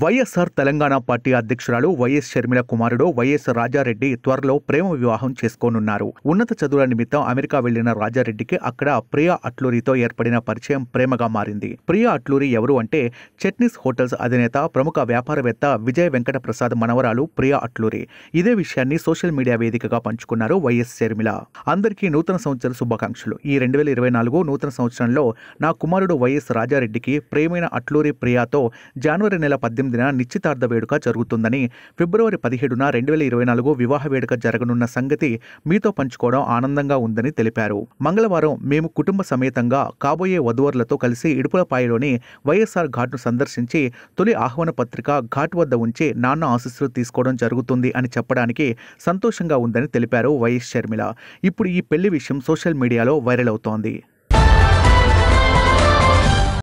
YSR Telangana party అధ్యక్షురాలు YS Sharmila కుమారుడు YS Rajareddy త్వరలో ప్రేమ వివాహం చేసుకోనున్నారు. ఉన్నత చదువుల నిమిత్తం అమెరికా వెళ్లిన రాజారెడ్డికి అక్కడ ప్రియా అట్లూరితో ఏర్పడిన పరిచయం ప్రేమగా మారింది. ప్రియా అట్లూరి ఎవరు అంటే చట్నీస్ హోటల్స్ అధినేత, ప్రముఖ వ్యాపారవేత్త విజయ్ వెంకట ప్రసాద్ మనవరాలు ప్రియా అట్లూరి. ఇదే విషయాన్ని సోషల్ మీడియా వేదికగా పంచుకున్నారు వైఎస్ షర్మిల. అందరికీ నూతన సంవత్సర శుభాకాంక్షలు. ఈ 2024 నూతన సంవత్సరంలో నా కుమారుడు వైఎస్ రాజారెడ్డికి ప్రేమైన అట్లూరి ప్రియాతో జనవరి నెల 18న నిశ్చితార్థ వేడుక జరుగుతుందని, ఫిబ్రవరి 17న 2024 వివాహ వేడుక జరగనున్న సంగతి మీతో పంచుకోవడం ఆనందంగా ఉందని తెలిపారు. మంగళవారం మేము కుటుంబ సమేతంగా కాబోయే వధువరులతో కలిసి ఇడుపులపాయలోని వైఎస్ఆర్ ఘాట్ను సందర్శించి తొలి ఆహ్వాన పత్రిక ఘాట్ వద్ద ఉంచి నాన్న ఆశీస్సులు తీసుకోవడం జరుగుతుంది అని చెప్పడానికి సంతోషంగా ఉందని తెలిపారు వైఎస్ షర్మిల. ఇప్పుడు ఈ పెళ్లి విషయం సోషల్ మీడియాలో వైరల్ అవుతోంది.